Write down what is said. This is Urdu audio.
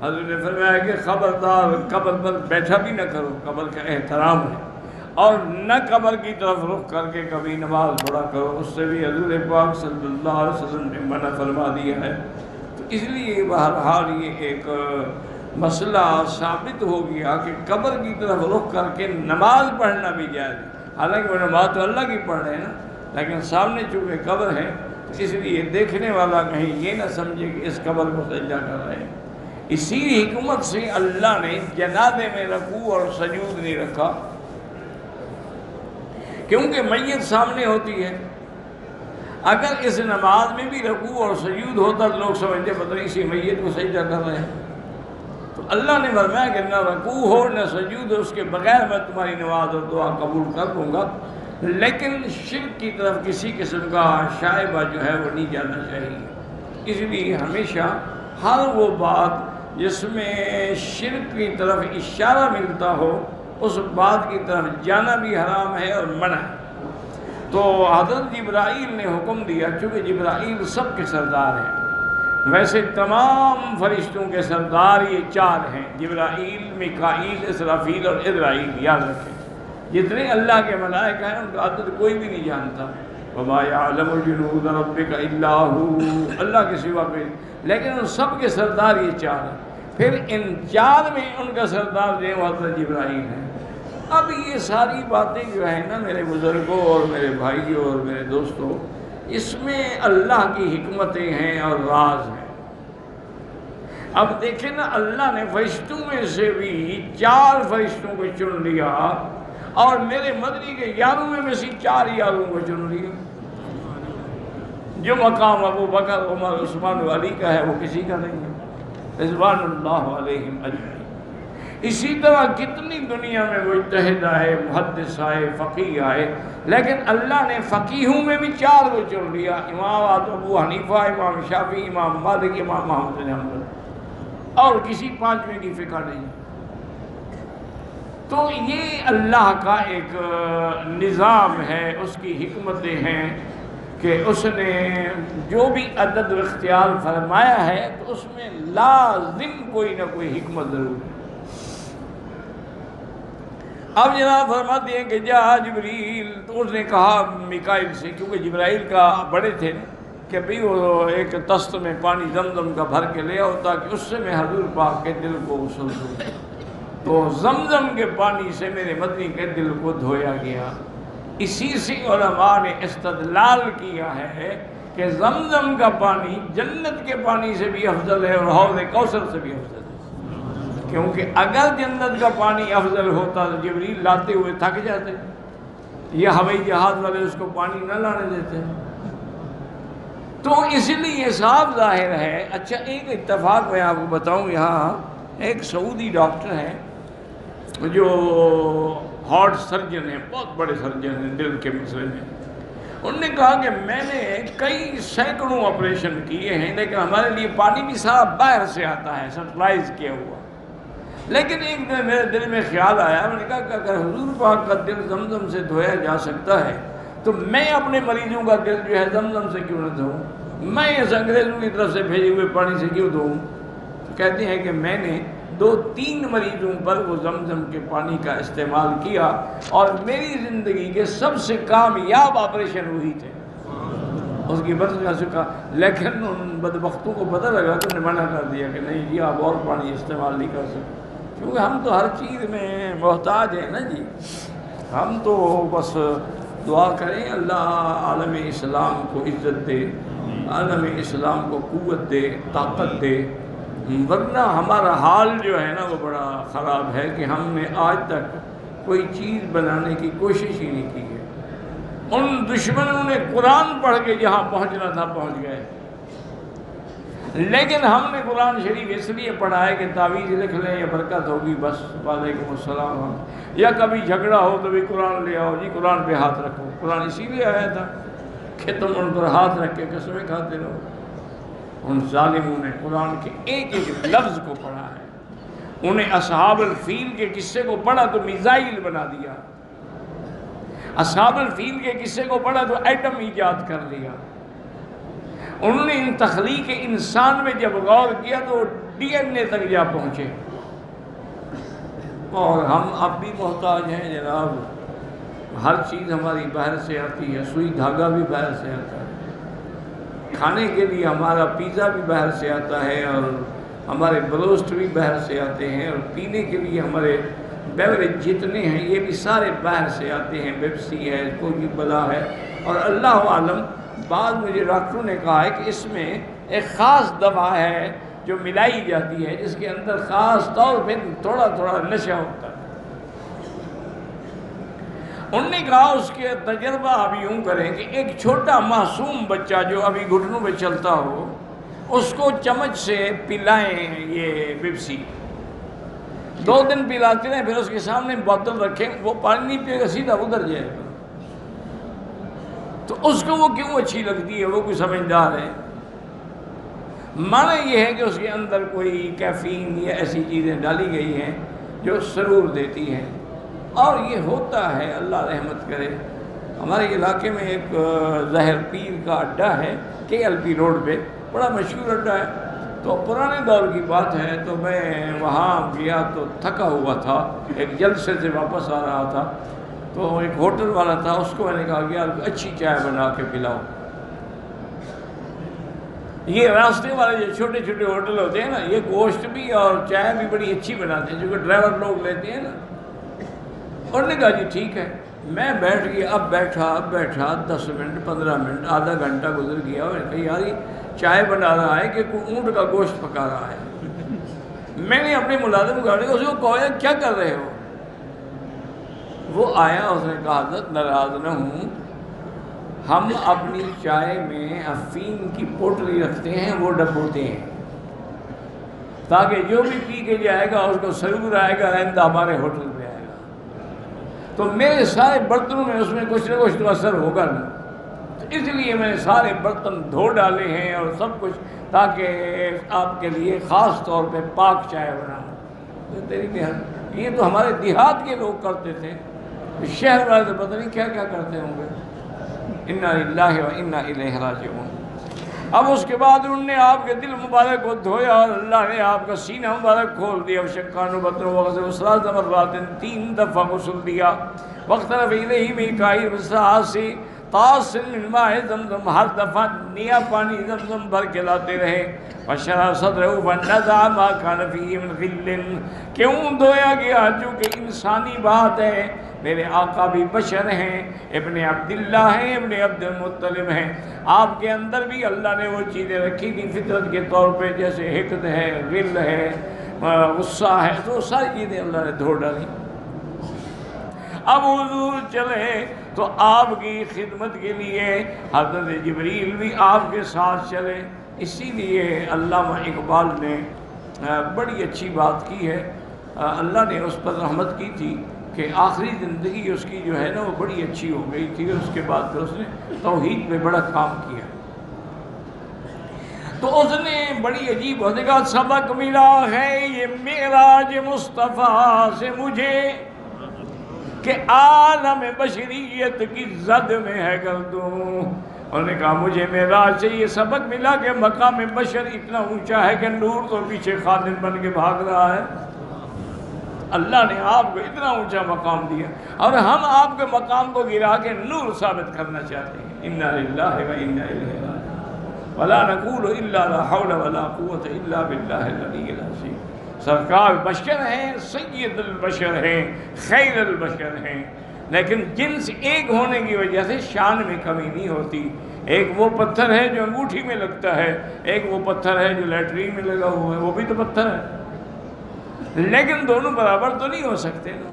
حضرت نے فرمایا کہ خبردار قبر پر بیٹھا بھی نہ کرو، قبر کا احترام ہے، اور نہ قبر کی طرف رخ کر کے کبھی نماز پڑھا کرو، اس سے بھی حضور پاک صلی اللہ علیہ وسلم نے منع فرما دیا ہے۔ تو اس لیے بہرحال یہ ایک مسئلہ ثابت ہو گیا کہ قبر کی طرف رخ کر کے نماز پڑھنا بھی جائز ہے۔ حالانکہ وہ نماز تو اللہ کی پڑھ رہے ہیں نا، لیکن سامنے چونکہ قبر ہے، اس لیے دیکھنے والا کہیں یہ نہ سمجھے کہ اس قبر کو سجدہ کر رہے ہیں۔ اسی حکمت سے اللہ نے جنازے میں رکوع اور سجود نہیں رکھا، کیونکہ میت سامنے ہوتی ہے۔ اگر اس نماز میں بھی رکوع اور سجود ہوتا تو لوگ سمجھتے پتہ نہیں اسی میت کو سجدہ کر رہے ہیں۔ تو اللہ نے فرمایا کہ نہ رکوع ہو نہ سجود ہو، اس کے بغیر میں تمہاری نماز اور دعا قبول کر لوں گا، لیکن شرک کی طرف کسی قسم کا شائبہ جو ہے وہ نہیں جانا چاہیے۔ اس لیے ہمیشہ ہر وہ بات جس میں شرک کی طرف اشارہ ملتا ہو، اس بات کی طرف جانا بھی حرام ہے اور منع ہے۔ تو حضرت جبرائیل نے حکم دیا، چونکہ جبرائیل سب کے سردار ہیں، ویسے تمام فرشتوں کے سردار یہ چار ہیں، جبرائیل، میکائیل، اسرافیل اور عزرائیل، یاد رکھیں۔ جتنے اللہ کے ملائکہ ہیں ان کا عدد کوئی بھی نہیں جانتا، وَمَا يَعْلَمُ جُنُودَ رَبِّكَ إِلَّا هُوَ، اللہ کے سوا کوئی، لیکن ان سب کے سردار یہ چار ہیں۔ پھر ان چار میں ان کا سردار جو حضرت جبرائیل ہیں۔ اب یہ ساری باتیں جو ہیں نا میرے بزرگوں اور میرے بھائیوں اور میرے دوستوں، اس میں اللہ کی حکمتیں ہیں اور راز ہیں۔ اب دیکھیں نا، اللہ نے فرشتوں میں سے بھی چار فرشتوں کو چن لیا، اور میرے مدنی کے 11 میں سے 4 یاروں کو چن لیا۔ جو مقام ابو بکر، عمر، عثمان و علی کا ہے وہ کسی کا نہیں ہے، رضوان اللہ علیہم اجمعین۔ اسی طرح کتنی دنیا میں مجتہد آئے، محدث آئے، فقیہ آئے، لیکن اللہ نے فقیہوں میں بھی 4 کو چن لیا، امام ابو حنیفہ، امام شافعی، امام مالک، امام محمد بن حنبل، اور کسی 5ویں کی فقہ نہیں۔ تو یہ اللہ کا ایک نظام ہے، اس کی حکمتیں ہیں کہ اس نے جو بھی عدد اختیار فرمایا ہے تو اس میں لازم کوئی نہ کوئی حکمت ضرور ہے۔ اب جناب فرماتے ہیں کہ جا جبریل، تو اس نے کہا میکائیل سے، کیونکہ جبرائیل کا بڑے تھے کہ بھئی وہ ایک تست میں پانی زمزم کا بھر کے لے آؤ تاکہ اس سے میں حضور پاک کے دل کو غسل دوں۔ تو زمزم کے پانی سے میرے مدنی کے دل کو دھویا گیا۔ اسی سے علماء نے استدلال کیا ہے کہ زمزم کا پانی جنت کے پانی سے بھی افضل ہے اور حوض کوثر سے بھی افضل ہے، کیونکہ اگر جنت کا پانی افضل ہوتا تو جبریل لاتے ہوئے تھک جاتے، یا ہوائی جہاز والے اس کو پانی نہ لانے دیتے۔ تو اس لیے صاف ظاہر ہے۔ اچھا، ایک اتفاق میں آپ کو بتاؤں، یہاں ایک سعودی ڈاکٹر ہیں جو ہارٹ سرجن ہیں، بہت بڑے سرجن ہیں دل کے مسئلے میں۔ انہوں نے کہا کہ میں نے کئی سینکڑوں آپریشن کیے ہیں، لیکن ہمارے لیے پانی بھی سارا باہر سے آتا ہے، سپلائز کیا ہوا۔ لیکن ایک دن میرے دل میں خیال آیا، میں نے کہا کہ اگر حضور پاک کا دل زمزم سے دھویا جا سکتا ہے تو میں اپنے مریضوں کا دل جو ہے زمزم سے کیوں نہ دھوؤں، میں اس انگریزوں کی طرف سے بھیجے ہوئے پانی سے کیوں دھوؤں۔ کہتے ہیں کہ میں نے 2-3 مریضوں پر وہ زمزم کے پانی کا استعمال کیا، اور میری زندگی کے سب سے کامیاب آپریشن وہی تھے۔ اس کی بس کا سکا، لیکن ان بدبختوں کو پتہ لگا تو انہیں منع کر دیا کہ نہیں جی آپ اور پانی استعمال نہیں کر سکتے، کیونکہ ہم تو ہر چیز میں محتاج ہیں نا جی۔ ہم تو بس دعا کریں اللہ عالم اسلام کو عزت دے، عالم اسلام کو قوت دے، طاقت دے، ورنہ ہمارا حال جو ہے نا وہ بڑا خراب ہے کہ ہم نے آج تک کوئی چیز بنانے کی کوشش ہی نہیں کی ہے۔ ان دشمنوں نے قرآن پڑھ کے جہاں پہنچنا تھا پہنچ گئے، لیکن ہم نے قرآن شریف اس لیے پڑھا ہے کہ تعویذ لکھ لیں یا برکت ہوگی، بس وعلیکم السلام، یا کبھی جھگڑا ہو تو بھی قرآن لے آؤ جی، قرآن پہ ہاتھ رکھو۔ قرآن اسی لیے آیا تھا کہ تم ان پر ہاتھ رکھ کے قسمیں کھاتے رہو۔ ان ظالموں نے قرآن کے ایک ایک لفظ کو پڑھا ہے، انہیں اصحاب الفیل کے قصے کو پڑھا تو میزائل بنا دیا، اصحاب الفیل کے قصے کو پڑھا تو ایٹم ایجاد کر لیا۔ انہوں نے ان تخلیق انسان میں جب غور کیا تو DNA تک جا پہنچے۔ اور ہم اب بھی محتاج ہیں جناب، ہر چیز ہماری باہر سے آتی ہے، سوئی دھاگا بھی باہر سے آتا ہے، کھانے کے لیے ہمارا پیزا بھی باہر سے آتا ہے، اور ہمارے بروسٹ بھی باہر سے آتے ہیں، اور پینے کے لیے ہمارے بیوریج جتنے ہیں یہ بھی سارے باہر سے آتے ہیں، پیپسی ہے، کوئی بلا ہے۔ اور اللہ عالم، بعد مجھے ڈاکٹروں نے کہا ہے کہ اس میں ایک خاص دوا ہے جو ملائی جاتی ہے، جس کے اندر خاص طور پہ تھوڑا تھوڑا نشہ ہوتا ہے۔ انہوں نے کہا اس کے تجربہ اب یوں کریں کہ ایک چھوٹا معصوم بچہ جو ابھی گھٹنوں پہ چلتا ہو، اس کو چمچ سے پلائیں یہ پیپسی، 2 دن پلاتے رہیں، پھر اس کے سامنے بوتل رکھیں، وہ پانی نہیں پیے گا، سیدھا ادھر جائے گا۔ تو اس کو وہ کیوں اچھی لگتی ہے؟ وہ کوئی سمجھدار ہے؟ معنی یہ ہے کہ اس کے اندر کوئی کیفین یا ایسی چیزیں ڈالی گئی ہیں جو سرور دیتی ہیں، اور یہ ہوتا ہے۔ اللہ رحمت کرے، ہمارے علاقے میں ایک زہر پیر کا اڈا ہے، KLP روڈ پہ، بڑا مشہور اڈا ہے۔ تو پرانے دور کی بات ہے، تو میں وہاں گیا تو تھکا ہوا تھا، ایک جلسے سے واپس آ رہا تھا، تو ایک ہوٹل والا تھا، اس کو میں نے کہا کہ یار اچھی چائے بنا کے پلاؤ۔ یہ راستے والے جو چھوٹے چھوٹے ہوٹل ہوتے ہیں نا، یہ گوشت بھی اور چائے بھی بڑی اچھی بناتے ہیں، جو کہ ڈرائیور لوگ لیتے ہیں نا۔ انہوں نے کہا جی ٹھیک ہے۔ میں بیٹھ گیا، اب بیٹھا 10 منٹ 15 منٹ آدھا گھنٹہ گزر گیا، اور کہا یار یہ چائے بنا رہا ہے کہ کوئی اونٹ کا گوشت پکا رہا ہے۔ میں نے اپنے ملازم کو کہا اس کو کہا کیا کر رہے ہو؟ وہ آیا، اس نے کہا حضرت ناراض نہ ہوں، ہم اپنی چائے میں افیم کی پوٹلی رکھتے ہیں، وہ ڈبوتے ہیں تاکہ جو بھی پی کے جائے گا اس کو سرور آئے گا، آئندہ ہمارے ہوٹل پہ آئے گا۔ تو میرے سارے برتنوں میں اس میں کچھ نہ کچھ تو اثر ہوگا نا، تو اس لیے میں نے سارے برتن دھو ڈالے ہیں اور سب کچھ، تاکہ آپ کے لیے خاص طور پہ پاک چائے بناؤں۔ تیری محنت، یہ تو ہمارے دیہات کے لوگ کرتے تھے، شہر والے تو پتہ نہیں کیا کیا کرتے ہوں گے۔ انا للہ و انا الیہ راجعون۔ اب اس کے بعد انہوں نے آپ کے دل مبارک کو دھویا، اور اللہ نے آپ کا سینہ مبارک کھول دیا، شقان بطن وغسل ثلاث مرات، 3 دفعہ غسل دیا۔ واقترب الیہ میکائیل بساسی طاس من ماء زمزم، ہر دفعہ نیا پانی زمزم بھر کے لاتے رہے۔ وشرح صدرہ فنزع ما کان فیہ من غل، کیوں دھویا گیا؟ چونکہ انسانی بات ہے، میرے آقا بھی بشر ہیں، ابن عبداللہ ہیں، ابن عبد المطلب ہیں، آپ کے اندر بھی اللہ نے وہ چیزیں رکھی تھی فطرت کے طور پہ، جیسے حقد ہے، غل ہے، غصہ ہے، تو ساری چیزیں اللہ نے دھو ڈالی۔ اب حضور چلے تو آپ کی خدمت کے لیے حضرت جبریل بھی آپ کے ساتھ چلے۔ اسی لیے علامہ اقبال نے بڑی اچھی بات کی ہے، اللہ نے اس پر رحمت کی تھی کہ آخری زندگی اس کی جو ہے نا وہ بڑی اچھی ہو گئی تھی، اس کے بعد پھر اس نے توحید پہ بڑا کام کیا۔ تو اس نے بڑی عجیب ہونے کا سبق ملا ہے یہ معراج مصطفیٰ سے مجھے، کہ عالم بشریت کی زد میں ہے گردوں۔ انہوں نے کہا مجھے معراج سے یہ سبق ملا کہ مقام بشر اتنا اونچا ہے کہ نور تو پیچھے خادم بن کے بھاگ رہا ہے۔ اللہ نے آپ کو اتنا اونچا مقام دیا، اور ہم آپ کے مقام کو گرا کے نور ثابت کرنا چاہتے ہیں۔ انا للہ و انا الیہ راجعون، ولا نقول الا لا حول ولا قوة الا باللہ العلی العظیم۔ سرکار بشر ہیں، سید البشر ہیں، خیر البشر ہیں، لیکن جنس ایک ہونے کی وجہ سے شان میں کمی نہیں ہوتی۔ ایک وہ پتھر ہے جو انگوٹھی میں لگتا ہے، ایک وہ پتھر ہے جو لیٹرین میں لگا ہوا ہے، وہ بھی تو پتھر ہے، لیکن دونوں برابر تو نہیں ہو سکتے نا۔